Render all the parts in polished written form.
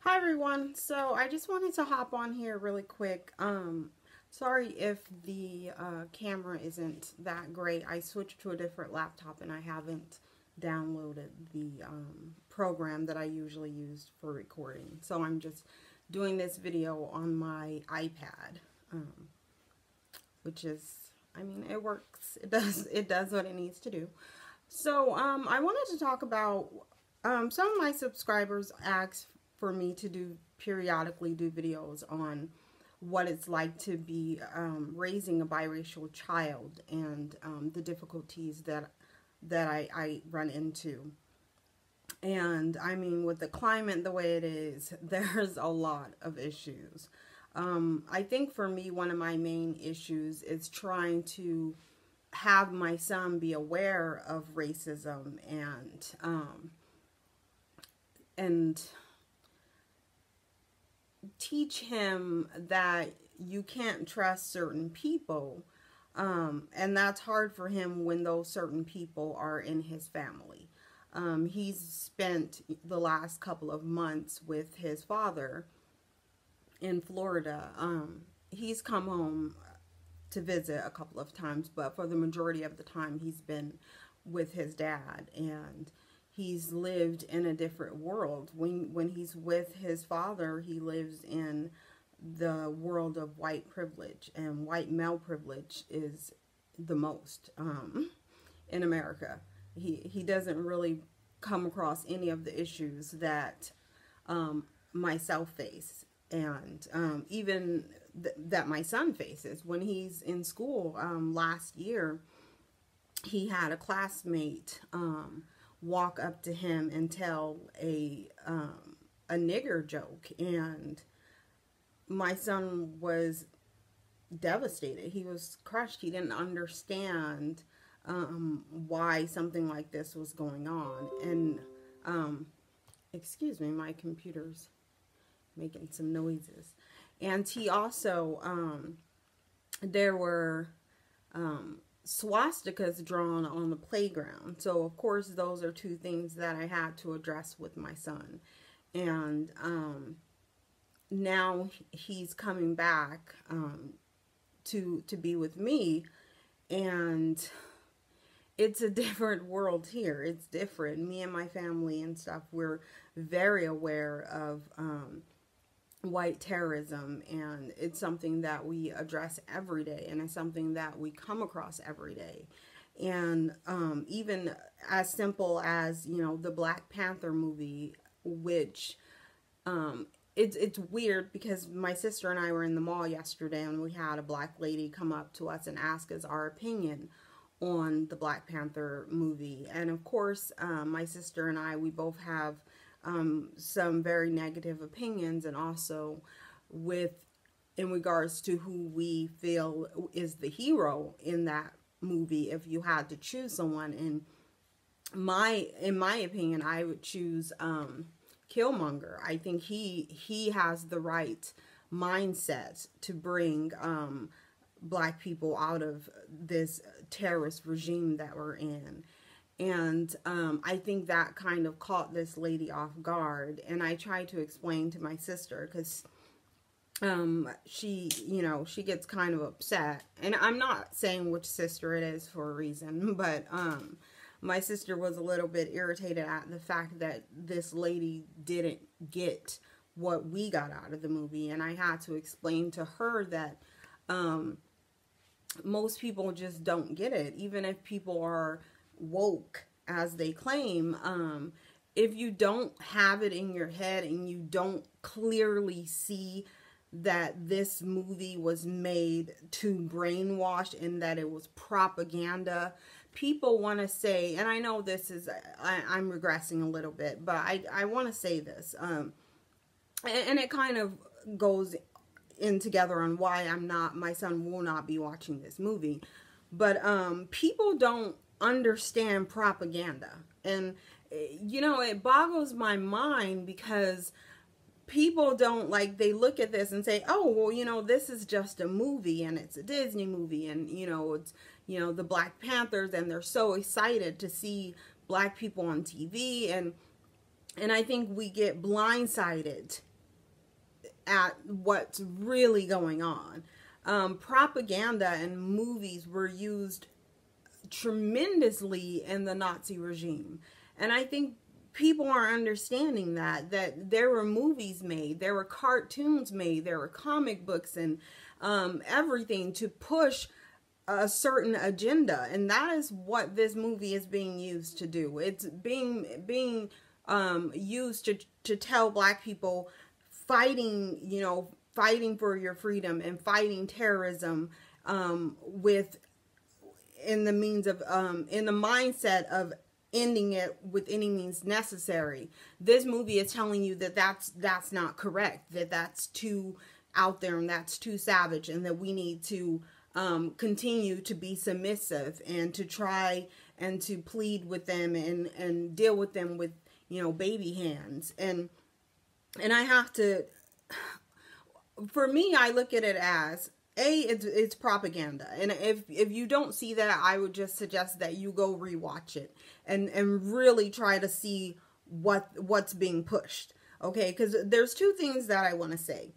Hi everyone. So I just wanted to hop on here really quick. Sorry if the camera isn't that great. I switched to a different laptop and I haven't downloaded the program that I usually use for recording. So I'm just doing this video on my iPad, which is, I mean, it works. It does what it needs to do. So I wanted to talk about some of my subscribers asked for me to periodically do videos on what it's like to be raising a biracial child and the difficulties that I run into. And I mean, with the climate the way it is, there's a lot of issues. I think for me, one of my main issues is trying to have my son be aware of racism and teach him that you can't trust certain people, and that's hard for him when those certain people are in his family. He's spent the last couple of months with his father in Florida. He's come home to visit a couple of times, but for the majority of the time he's been with his dad, and he's lived in a different world. When he's with his father, he lives in the world of white privilege, and white male privilege is the most in America. He doesn't really come across any of the issues that myself face, and even that my son faces. When he's in school, last year, he had a classmate walk up to him and tell a nigger joke, and my son was devastated. He was crushed. He didn't understand why something like this was going on. And excuse me, my computer's making some noises. And he also, there were swastikas drawn on the playground. So of course those are two things that I had to address with my son. And now he's coming back to be with me, and it's a different world here. It's different. Me and my family and stuff, we're very aware of white terrorism, and it's something that we address every day, and it's something that we come across every day. And even as simple as, you know, the Black Panther movie, which it's weird because my sister and I were in the mall yesterday, and we had a black lady come up to us and ask us our opinion on the Black Panther movie. And of course, my sister and I, we both have some very negative opinions, and also in regards to who we feel is the hero in that movie. If you had to choose someone, in my opinion, I would choose Killmonger. I think he has the right mindset to bring black people out of this terrorist regime that we're in. And I think that kind of caught this lady off guard. And I tried to explain to my sister, because she, you know, she gets kind of upset. And I'm not saying which sister it is for a reason, but my sister was a little bit irritated at the fact that this lady didn't get what we got out of the movie. And I had to explain to her that most people just don't get it. Even if people are woke as they claim, if you don't have it in your head and you don't clearly see that this movie was made to brainwash and that it was propaganda, people want to say, and I know this is, I'm regressing a little bit, but I want to say this, and it kind of goes in together on why my son will not be watching this movie. But people don't understand propaganda, and you know, it boggles my mind, because people don't, like, they look at this and say, oh, well, you know, this is just a movie, and it's a Disney movie, and, you know, it's, you know, the Black Panthers, and they're so excited to see black people on TV, and I think we get blindsided at what's really going on. Propaganda and movies were used tremendously in the Nazi regime. And I think people are understanding that there were movies made, there were cartoons made, there were comic books and everything to push a certain agenda. And that is what this movie is being used to do. It's being used to tell Black people fighting, fighting for your freedom and fighting terrorism in the mindset of ending it with any means necessary. This movie is telling you that that's not correct, that that's too out there and that's too savage, and that we need to continue to be submissive and to try and to plead with them and deal with them with, baby hands. And I have to, for me, I look at it as, it's propaganda. And if you don't see that, I would just suggest that you go rewatch it and really try to see what's being pushed. Okay, because there's two things that I want to say.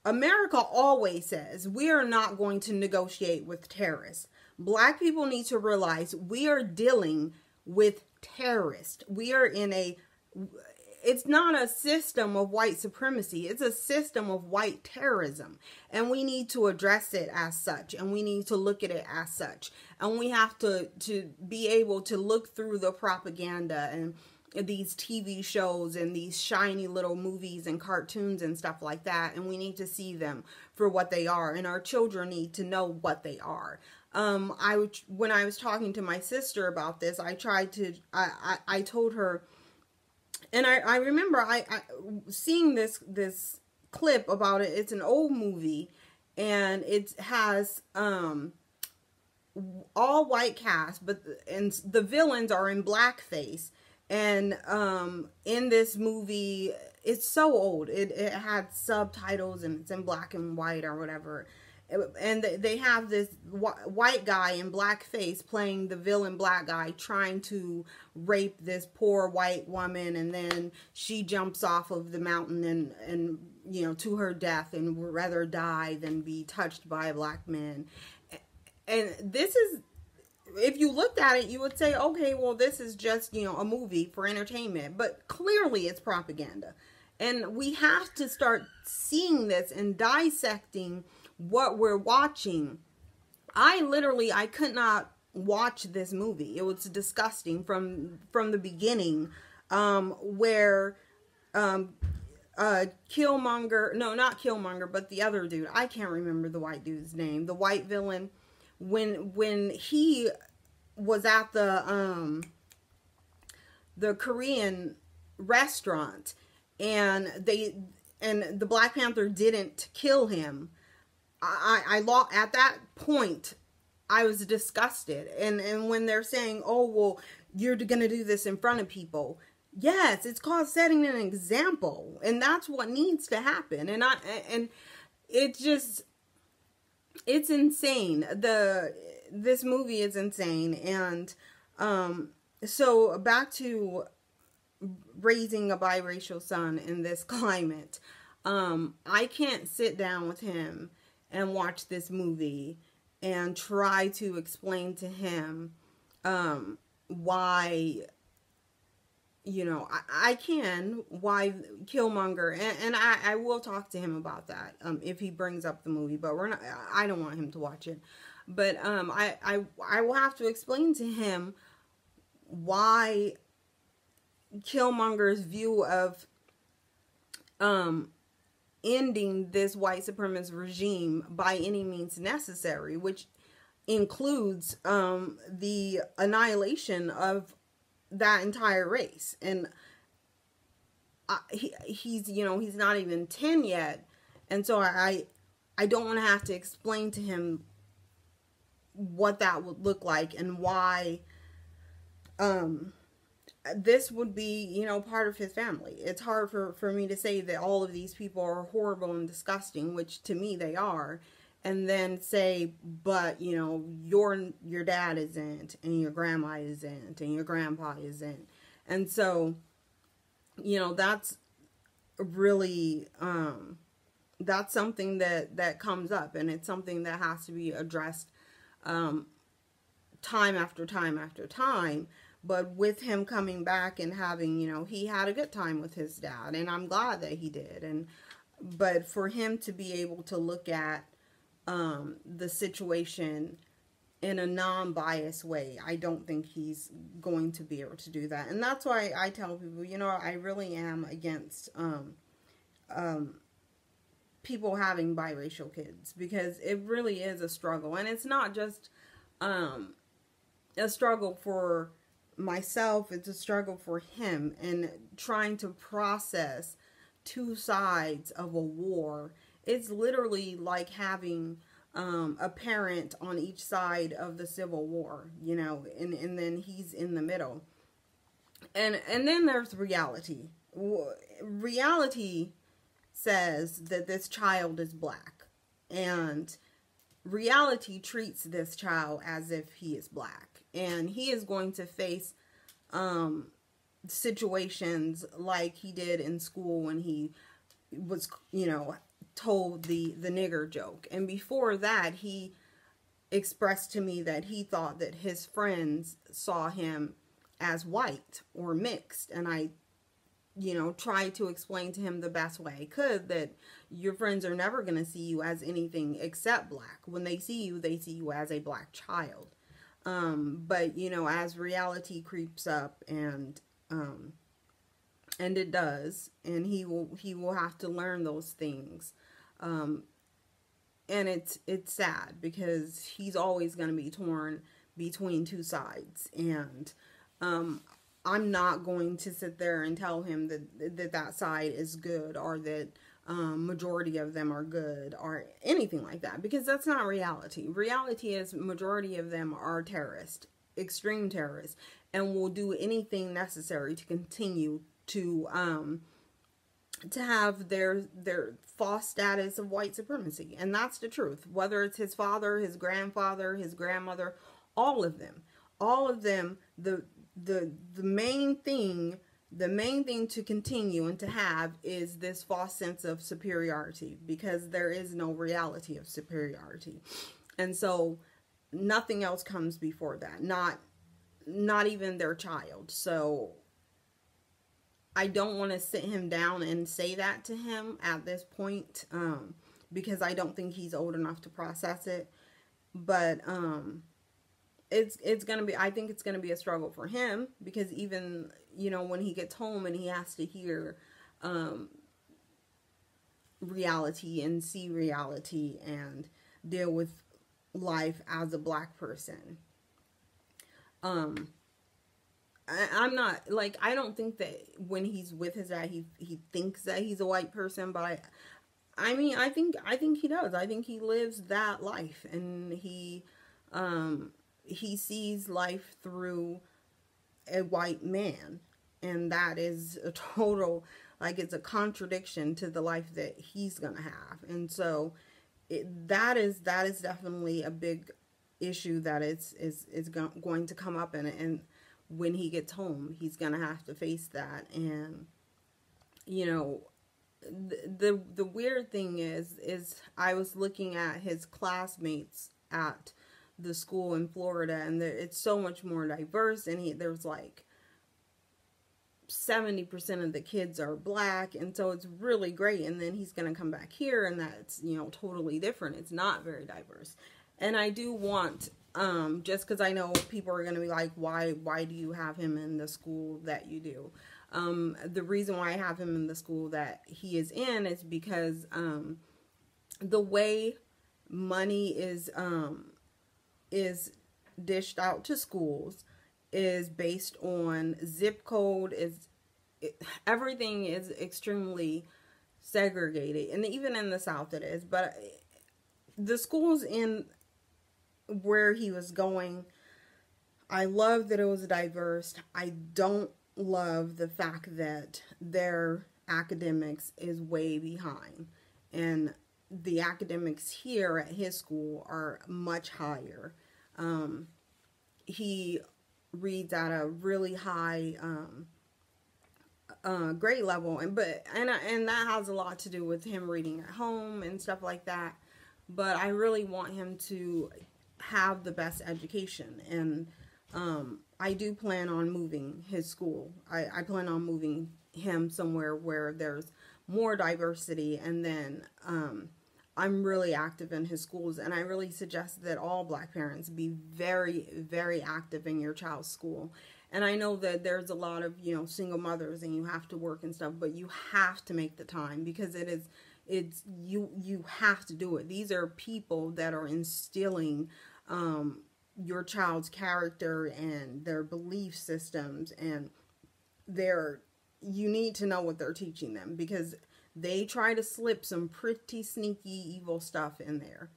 America always says we are not going to negotiate with terrorists. Black people need to realize we are dealing with terrorists. We are in it's not a system of white supremacy. It's a system of white terrorism. And we need to address it as such. And we need to look at it as such. And we have to be able to look through the propaganda and these TV shows and these shiny little movies and cartoons and stuff like that. And we need to see them for what they are. And our children need to know what they are. When I was talking to my sister about this, I told her, and I remember I seeing this clip about it. It's an old movie, and it has all white cast, and the villains are in blackface. And in this movie, it's so old. It had subtitles and it's in black and white or whatever. And they have this white guy in blackface playing the villain black guy, trying to rape this poor white woman, and then she jumps off of the mountain and to her death, and would rather die than be touched by a black man. And this is, if you looked at it, you would say, okay, well, this is just, a movie for entertainment. But clearly it's propaganda. And we have to start seeing this and dissecting what we're watching. I could not watch this movie. It was disgusting from the beginning, where Killmonger, no, not Killmonger, but the other dude, I can't remember the white dude's name, the white villain, when he was at the Korean restaurant, and the Black Panther didn't kill him. At that point, I was disgusted. And when they're saying, oh, well, you're going to do this in front of people. Yes, it's called setting an example. And that's what needs to happen. And it's just, it's insane. This movie is insane. And so back to raising a biracial son in this climate. I can't sit down with him and watch this movie and try to explain to him why, why Killmonger, and I will talk to him about that if he brings up the movie, but I don't want him to watch it. But I will have to explain to him why Killmonger's view of ending this white supremacist regime by any means necessary, which includes the annihilation of that entire race. And he's not even 10 yet, and so I don't want to have to explain to him what that would look like and why this would be, part of his family. It's hard for me to say that all of these people are horrible and disgusting, which to me they are, and then say, but, your dad isn't, and your grandma isn't, and your grandpa isn't. And so, that's really, that's something that comes up, and it's something that has to be addressed time after time after time. But with him coming back and having, he had a good time with his dad, and I'm glad that he did. But for him to be able to look at the situation in a non-biased way, I don't think he's going to be able to do that. And that's why I tell people, I really am against people having biracial kids, because it really is a struggle. And it's not just a struggle for myself, it's a struggle for him, and trying to process two sides of a war. It's literally like having a parent on each side of the Civil War, and then he's in the middle. And then there's reality. Reality says that this child is black, and reality treats this child as if he is black, and he is going to face situations like he did in school when he was, told the nigger joke. And before that, he expressed to me that he thought that his friends saw him as white or mixed, and I tried to explain to him the best way I could that your friends are never going to see you as anything except black. When they see you as a black child. But as reality creeps up, and it does, and he will have to learn those things. And it's sad, because he's always going to be torn between two sides. And I'm not going to sit there and tell him that side is good, or that majority of them are good, or anything like that, because that's not reality. Reality is majority of them are terrorists, extreme terrorists, and will do anything necessary to continue to have their false status of white supremacy. And that's the truth. Whether it's his father, his grandfather, his grandmother, all of them, the main thing to continue and to have is this false sense of superiority, because there is no reality of superiority. And so nothing else comes before that, not even their child. So I don't want to sit him down and say that to him at this point, because I don't think he's old enough to process it. But it's gonna be, I think it's gonna be a struggle for him, because even when he gets home and he has to hear reality and see reality and deal with life as a black person, I'm not, like, I don't think that when he's with his dad he thinks that he's a white person, but I mean I think he does. I think he lives that life, and he sees life through a white man, and that is a total, like, it's a contradiction to the life that he's gonna have. And so that is definitely a big issue that is going to come up, and when he gets home he's gonna have to face that. And the weird thing is I was looking at his classmates at the school in Florida, and it's so much more diverse, and there's like 70% of the kids are black, and so it's really great. And then he's going to come back here, and that's totally different. It's not very diverse. And I do want, just because I know people are going to be like, why do you have him in the school that you do? The reason why I have him in the school that he is in is because the way money is dished out to schools is based on zip code. Everything is extremely segregated, and even in the South it is. But the schools in where he was going, I love that it was diverse. I don't love the fact that their academics is way behind, and the academics here at his school are much higher. He reads at a really high grade level, and that has a lot to do with him reading at home and stuff like that. But I really want him to have the best education, and I do plan on moving his school. I plan on moving him somewhere where there's more diversity, and then I'm really active in his schools, and I really suggest that all Black parents be very, very active in your child's school. And I know that there's a lot of, single mothers and you have to work and stuff, but you have to make the time, because you have to do it. These are people that are instilling your child's character and their belief systems, and you need to know what they're teaching them, because they try to slip some pretty sneaky evil stuff in there.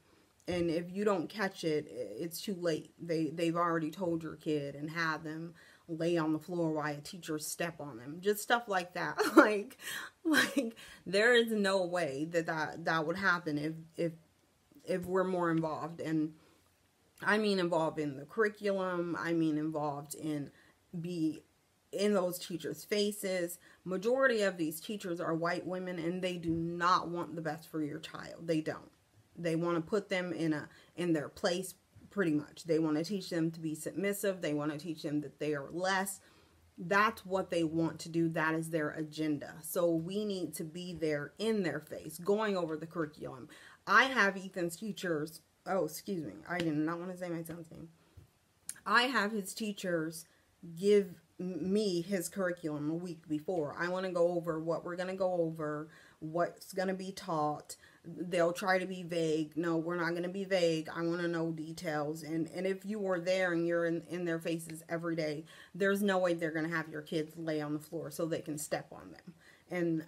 And if you don't catch it, it's too late. They've already told your kid and had them lay on the floor while a teacher step on them. Just stuff like that. like there is no way that would happen if we're more involved. And I mean involved in the curriculum. I mean involved in those teachers' faces. Majority of these teachers are white women, and they do not want the best for your child. They don't. They want to put them in their place, pretty much. They want to teach them to be submissive. They want to teach them that they are less. That's what they want to do. That is their agenda. So we need to be there in their face, going over the curriculum. I have Ethan's teachers. Oh, excuse me. I did not want to say my son's name. I have his teachers give me his curriculum a week before. I want to go over what we're going to go over, what's going to be taught. They'll try to be vague. No, we're not going to be vague. I want to know details. And if you were there and you're in their faces every day, there's no way they're going to have your kids lay on the floor so they can step on them. And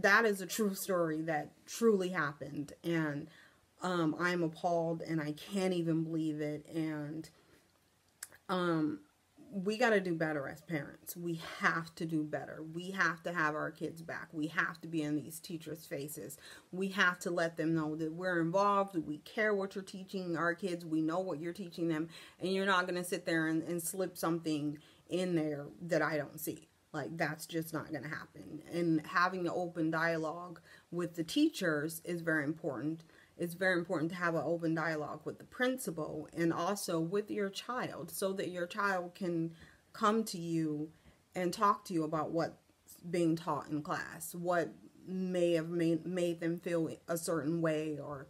that is a true story that truly happened. And I'm appalled, and I can't even believe it. And we got to do better as parents. We have to do better. We have to have our kids back. We have to be in these teachers' faces. We have to let them know that we're involved. We care what you're teaching our kids. We know what you're teaching them. And you're not going to sit there and slip something in there that I don't see. Like, that's just not going to happen. And having an open dialogue with the teachers is very important. It's very important to have an open dialogue with the principal and also with your child, so that your child can come to you and talk to you about what's being taught in class, what may have made them feel a certain way. Or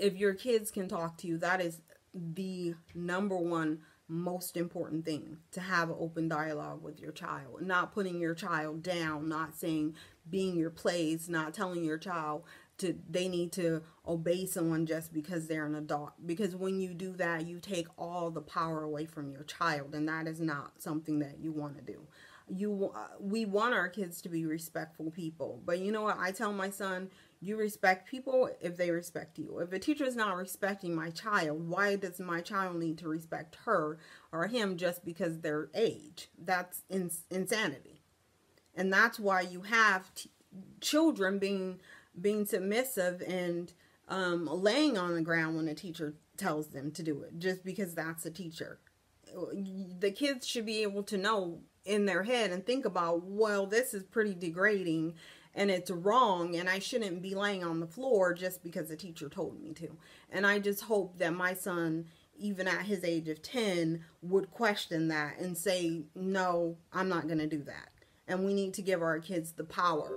if your kids can talk to you, that is the number one most important thing, to have an open dialogue with your child. Not putting your child down, not saying being your place, not telling your child they need to obey someone just because they're an adult. Because when you do that, you take all the power away from your child, and that is not something that you want to do. We want our kids to be respectful people, but you know what? I tell my son, you respect people if they respect you. If a teacher is not respecting my child, why does my child need to respect her or him just because their age? That's insanity. And that's why you have children being submissive and laying on the ground when a teacher tells them to do it, just because that's a teacher. The kids should be able to know in their head and think about, well, this is pretty degrading and it's wrong, and I shouldn't be laying on the floor just because a teacher told me to. And I just hope that my son, even at his age of 10, would question that and say, no, I'm not going to do that. And we need to give our kids the power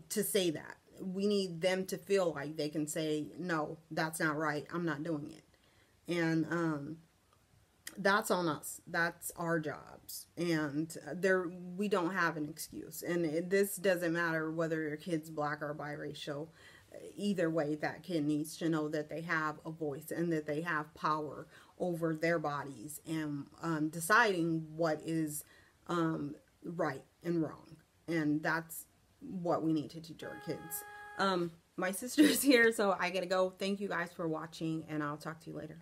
to say that. We need them to feel like they can say, no, that's not right. I'm not doing it. And that's on us. That's our jobs. And we don't have an excuse. And this doesn't matter whether your kid's black or biracial. Either way, that kid needs to know that they have a voice and that they have power over their bodies and deciding what is right and wrong. And that's what we need to teach our kids. My sister's here, so I gotta go. Thank you guys for watching, and I'll talk to you later.